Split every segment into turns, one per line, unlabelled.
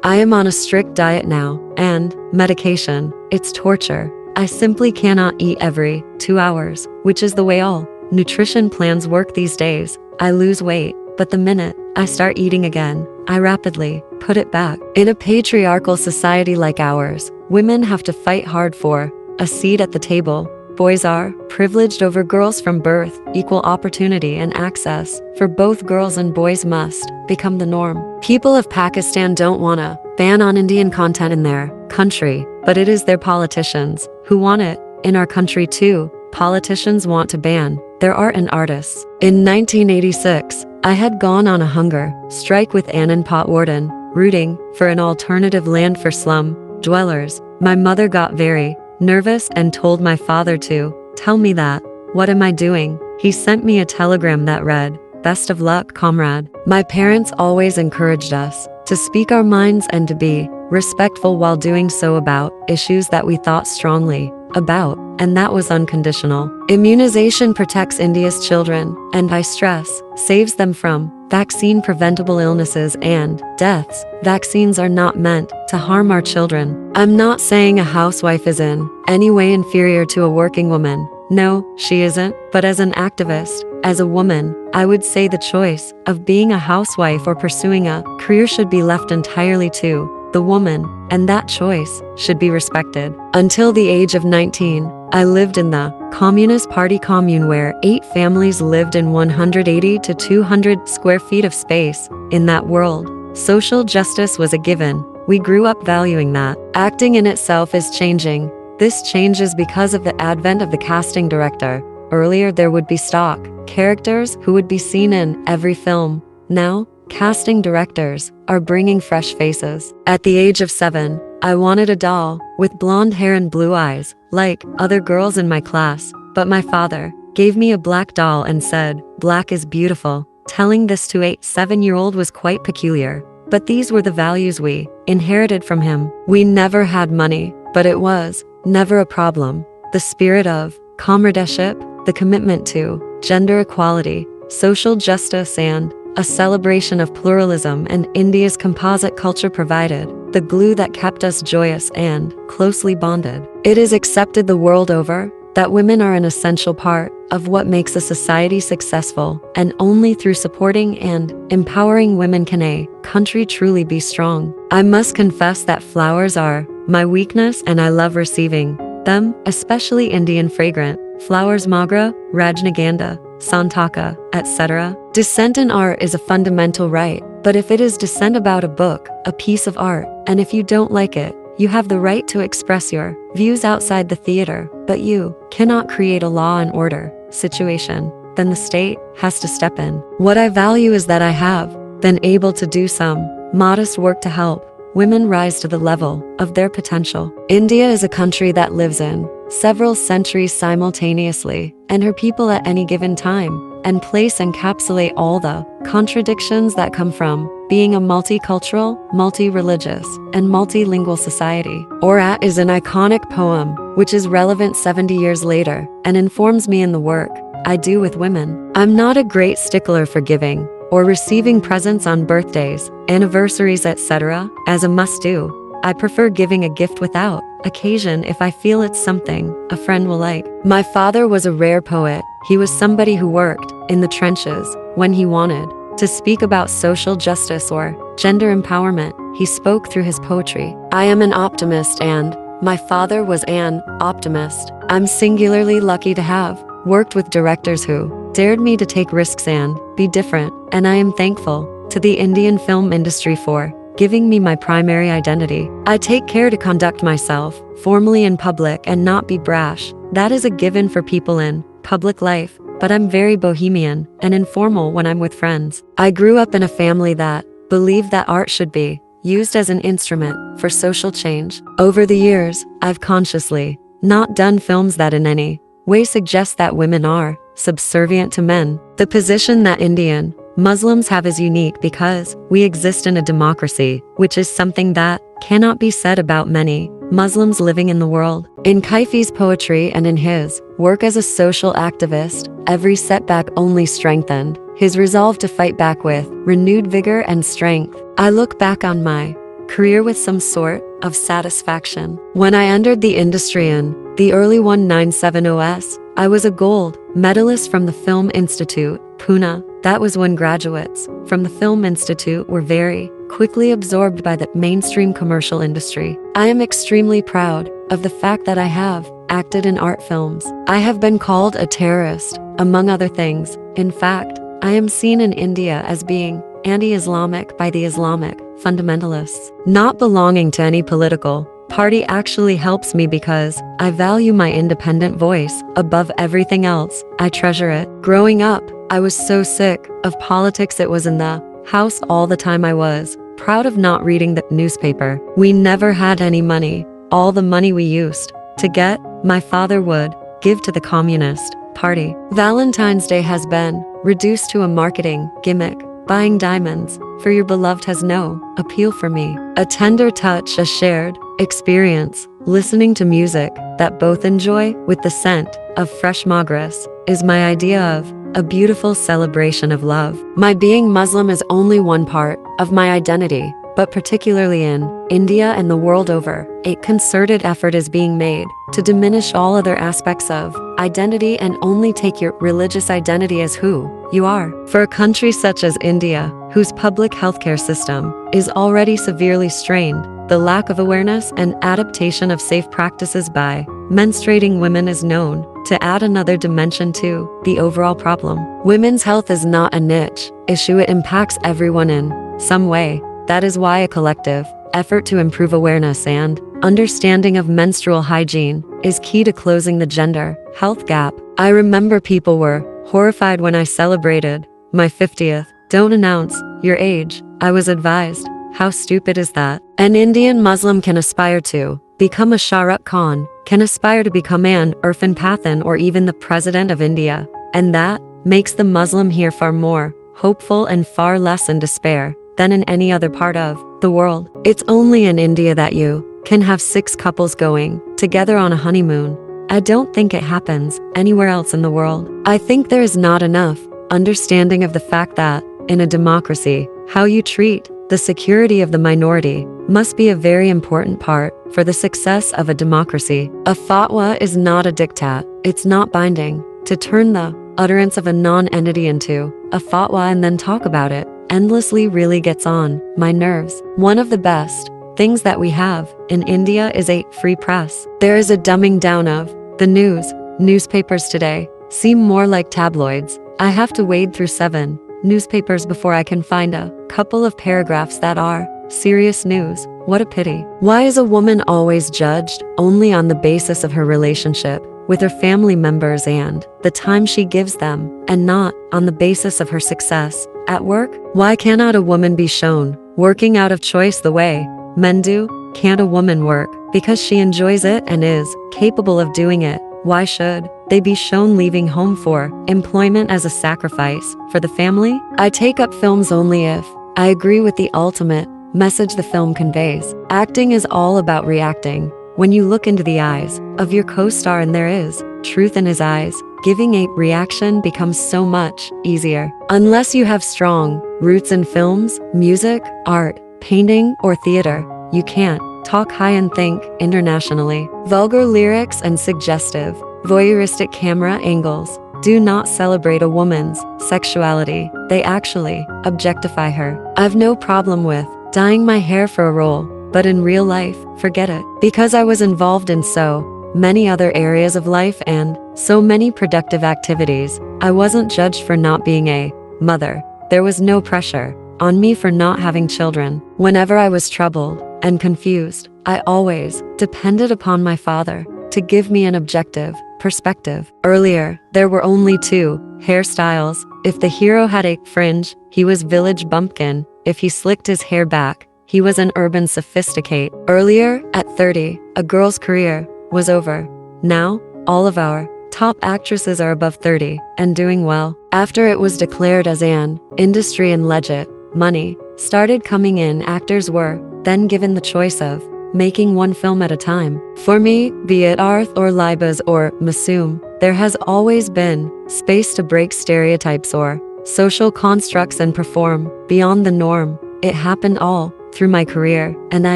I am on a strict diet now, and medication. It's torture. I simply cannot eat every 2 hours, which is the way all nutrition plans work these days. I lose weight, but the minute I start eating again, I rapidly put it back. In a patriarchal society like ours, women have to fight hard for a seat at the table. Boys are privileged over girls from birth. Equal opportunity and access for both girls and boys must become the norm. People of Pakistan don't wanna ban on Indian content in their country, but it is their politicians who want it in our country too. Politicians want to ban their art and artists. In 1986, I had gone on a hunger strike with Anand Patwardhan, rooting for an alternative land for slum dwellers. My mother got very nervous and told my father to tell me that. What am I doing? He sent me a telegram that read, "Best of luck, comrade." My parents always encouraged us to speak our minds and to be respectful while doing so about issues that we thought strongly about, and that was unconditional. Immunization protects India's children, and I stress, saves them from vaccine preventable illnesses and deaths. Vaccines are not meant to harm our children. I'm not saying a housewife is in any way inferior to a working woman. No, she isn't. But as an activist, as a woman, I would say the choice of being a housewife or pursuing a career should be left entirely to the woman, and that choice should be respected. Until the age of 19, I lived in the Communist Party commune where 8 families lived in 180 to 200 square feet of space. In that world, social justice was a given. We grew up valuing that. Acting in itself is changing. This changes because of the advent of the casting director. Earlier there would be stock characters who would be seen in every film. Now, casting directors are bringing fresh faces. At the age of 7, I wanted a doll with blonde hair and blue eyes, like other girls in my class, but my father gave me a black doll and said, "Black is beautiful." Telling this to a 7-year-old was quite peculiar, but these were the values we inherited from him. We never had money, but it was never a problem. The spirit of comradeship, the commitment to gender equality, social justice, and a celebration of pluralism and India's composite culture provided the glue that kept us joyous and closely bonded. It is accepted the world over that women are an essential part of what makes a society successful, and only through supporting and empowering women can a country truly be strong. I must confess that flowers are my weakness, and I love receiving them, especially Indian fragrant flowers, Mogra, Rajnigandha, Santaka, etc. Dissent in art is a fundamental right, but if it is dissent about a book, a piece of art, and if you don't like it, you have the right to express your views outside the theater, but you cannot create a law and order situation. Then the state has to step in. What I value is that I have been able to do some modest work to help women rise to the level of their potential. India is a country that lives in several centuries simultaneously, and her people at any given time and place encapsulate all the contradictions that come from being a multicultural, multi-religious, and multilingual society. Aurat is an iconic poem which is relevant 70 years later and informs me in the work I do with women. I'm not a great stickler for giving or receiving presents on birthdays, anniversaries, etc. as a must-do. I prefer giving a gift without occasion if I feel it's something a friend will like. My father was a rare poet. He was somebody who worked in the trenches when he wanted to speak about social justice or gender empowerment. He spoke through his poetry. I am an optimist, and my father was an optimist. I'm singularly lucky to have worked with directors who dared me to take risks and be different, and I am thankful to the Indian film industry for giving me my primary identity. I take care to conduct myself formally in public and not be brash. That is a given for people in public life, but I'm very bohemian and informal when I'm with friends. I grew up in a family that believed that art should be used as an instrument for social change. Over the years, I've consciously not done films that in any way suggest that women are subservient to men. The position that Indian Muslims have is unique because we exist in a democracy, which is something that cannot be said about many Muslims living in the world. In Kaifi's poetry and in his work as a social activist, every setback only strengthened his resolve to fight back with renewed vigor and strength. I look back on my career with some sort of satisfaction. When I entered the industry in the early 1970s, I was a gold medalist from the Film Institute, Pune. That was when graduates from the Film Institute were very quickly absorbed by the mainstream commercial industry. I am extremely proud of the fact that I have acted in art films. I have been called a terrorist, among other things. In fact, I am seen in India as being anti-Islamic by the Islamic fundamentalists. Not belonging to any political party actually helps me because I value my independent voice above everything else. I treasure it. Growing up, I was so sick of politics. It was in the house all the time. I was proud of not reading the newspaper. We never had any money. All the money we used to get, my father would give to the Communist Party. Valentine's Day has been reduced to a marketing gimmick. Buying diamonds for your beloved has no appeal for me. A tender touch, a shared experience, listening to music that both enjoy with the scent of fresh margaritas is my idea of a beautiful celebration of love. My being Muslim is only one part of my identity, but particularly in India and the world over, a concerted effort is being made to diminish all other aspects of identity and only take your religious identity as who you are. For a country such as India, whose public healthcare system is already severely strained, the lack of awareness and adaptation of safe practices by menstruating women is known to add another dimension to the overall problem. Women's health is not a niche issue, it impacts everyone in some way. That is why a collective effort to improve awareness and understanding of menstrual hygiene is key to closing the gender health gap. I remember people were horrified when I celebrated my 50th. Don't announce your age, I was advised. How stupid is that? An Indian Muslim can aspire to become a Shah Rukh Khan, can aspire to become an Irfan Pathan or even the President of India. And that makes the Muslim here far more hopeful and far less in despair than in any other part of the world. It's only in India that you can have 6 couples going together on a honeymoon. I don't think it happens anywhere else in the world. I think there is not enough understanding of the fact that, in a democracy, how you treat the security of the minority must be a very important part for the success of a democracy. A fatwa is not a diktat. It's not binding. To turn the utterance of a non-entity into a fatwa and then talk about it endlessly really gets on my nerves. One of the best things that we have in India is a free press. There is a dumbing down of the news. Newspapers today seem more like tabloids. I have to wade through 7 newspapers before I can find a couple of paragraphs that are serious news. What a pity. Why is a woman always judged only on the basis of her relationship with her family members and the time she gives them, and not on the basis of her success at work? Why cannot a woman be shown working out of choice the way men do? Can't a woman work because she enjoys it and is capable of doing it? Why should they be shown leaving home for employment as a sacrifice for the family? I take up films only if I agree with the ultimate message the film conveys. Acting is all about reacting. When you look into the eyes of your co-star and there is truth in his eyes, giving a reaction becomes so much easier. Unless you have strong roots in films, music, art, painting, or theater, you can't talk high and think internationally. Vulgar lyrics and suggestive, voyeuristic camera angles do not celebrate a woman's sexuality. They actually objectify her. I've no problem with dyeing my hair for a role, but in real life, forget it. Because I was involved in so many other areas of life and so many productive activities, I wasn't judged for not being a mother. There was no pressure on me for not having children. Whenever I was troubled and confused, I always depended upon my father to give me an objective perspective. Earlier, there were only 2 hairstyles. If the hero had a fringe, he was village bumpkin. If he slicked his hair back, he was an urban sophisticate. Earlier, at 30, a girl's career was over. Now, all of our top actresses are above 30 and doing well. After it was declared as an industry and legit money started coming in, actors were then given the choice of making one film at a time. For me, be it Arth or Libas or Masoom, there has always been space to break stereotypes or social constructs and perform beyond the norm. It happened all through my career, and I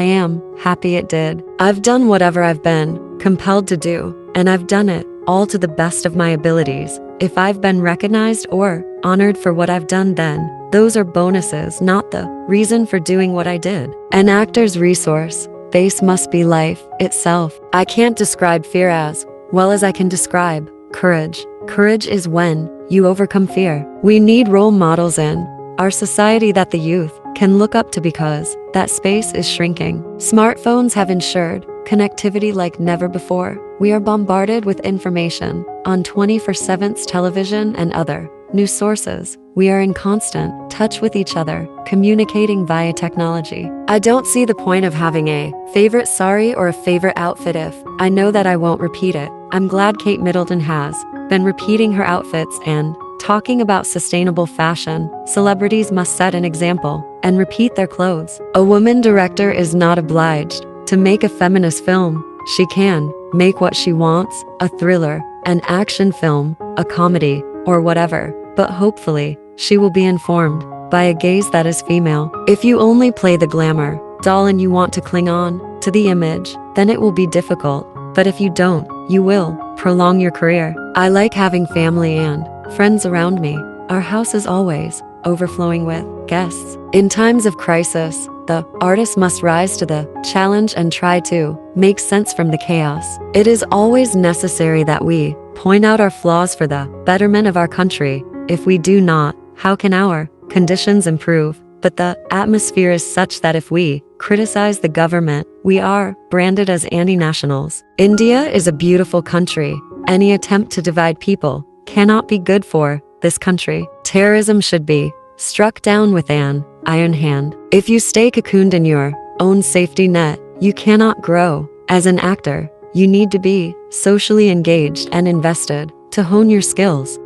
am happy it did. I've done whatever I've been compelled to do, and I've done it all to the best of my abilities. If I've been recognized or honored for what I've done, then those are bonuses, not the reason for doing what I did. An actor's resource base must be life itself. I can't describe fear as well as I can describe courage. Courage is when you overcome fear. We need role models in our society that the youth can look up to because that space is shrinking. Smartphones have ensured connectivity like never before. We are bombarded with information on 24/7 television and other news sources. We are in constant touch with each other, communicating via technology. I don't see the point of having a favorite sari or a favorite outfit if I know that I won't repeat it. I'm glad Kate Middleton has been repeating her outfits and talking about sustainable fashion. Celebrities must set an example and repeat their clothes. A woman director is not obliged to make a feminist film. She can make what she wants, a thriller, an action film, a comedy, or whatever, but hopefully, she will be informed by a gaze that is female. If you only play the glamour doll and you want to cling on to the image, then it will be difficult. But if you don't, you will prolong your career. I like having family and friends around me. Our house is always overflowing with guests. In times of crisis, the artist must rise to the challenge and try to make sense from the chaos. It is always necessary that we point out our flaws for the betterment of our country. If we do not, how can our conditions improve? But the atmosphere is such that if we criticize the government, we are branded as anti-nationals. India is a beautiful country. Any attempt to divide people cannot be good for this country. Terrorism should be struck down with an iron hand. If you stay cocooned in your own safety net, you cannot grow. As an actor, you need to be socially engaged and invested to hone your skills.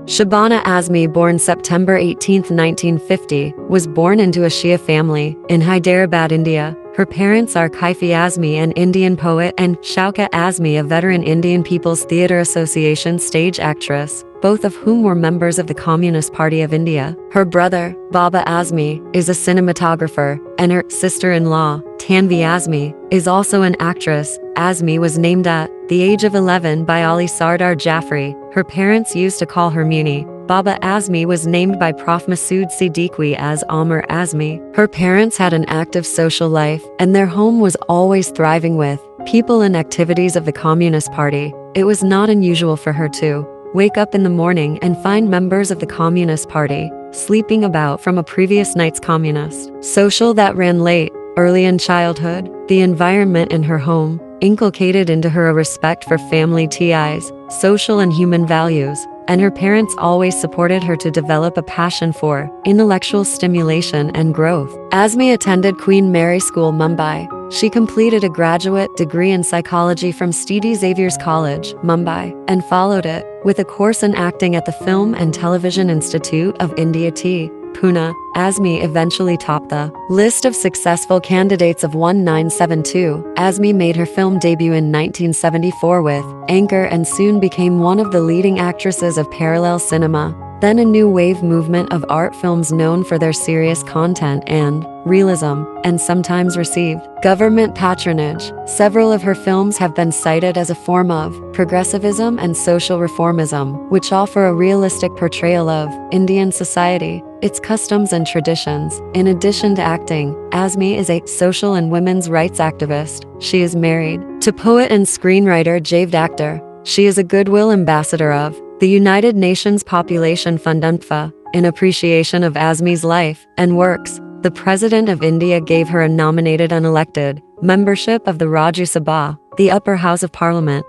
Shabana Azmi, born September 18, 1950, was born into a Shia family in Hyderabad, India. Her parents are Kaifi Azmi, an Indian poet, and Shaukat Azmi, a veteran Indian People's Theatre Association stage actress, both of whom were members of the Communist Party of India. Her brother, Baba Azmi, is a cinematographer, and her sister-in-law, Tanvi Azmi, is also an actress. Azmi was named at the age of 11 by Ali Sardar Jaffrey. Her parents used to call her Muni. Baba Azmi was named by Prof. Masood Siddiqui as Amar Azmi. Her parents had an active social life, and their home was always thriving with people and activities of the Communist Party. It was not unusual for her to wake up in the morning and find members of the Communist Party sleeping about from a previous night's communist social that ran late. Early in childhood, the environment in her home inculcated into her a respect for family ties, social and human values, and her parents always supported her to develop a passion for intellectual stimulation and growth. Azmi attended Queen Mary School, Mumbai. She completed a graduate degree in psychology from Sri Xavier's College, Mumbai, and followed it with a course in acting at the Film and Television Institute of India T. Pune. Azmi eventually topped the list of successful candidates of 1972. Azmi made her film debut in 1974 with Anchor and soon became one of the leading actresses of parallel cinema. Then a new wave movement of art films known for their serious content and realism, and sometimes received government patronage. Several of her films have been cited as a form of progressivism and social reformism, which offer a realistic portrayal of Indian society, its customs and traditions. In addition to acting, Azmi is a social and women's rights activist. She is married to poet and screenwriter Javed Akhtar. She is a goodwill ambassador of the United Nations Population Fund UNFPA. In appreciation of Azmi's life and works, the President of India gave her a nominated unelected membership of the Rajya Sabha, the upper house of parliament.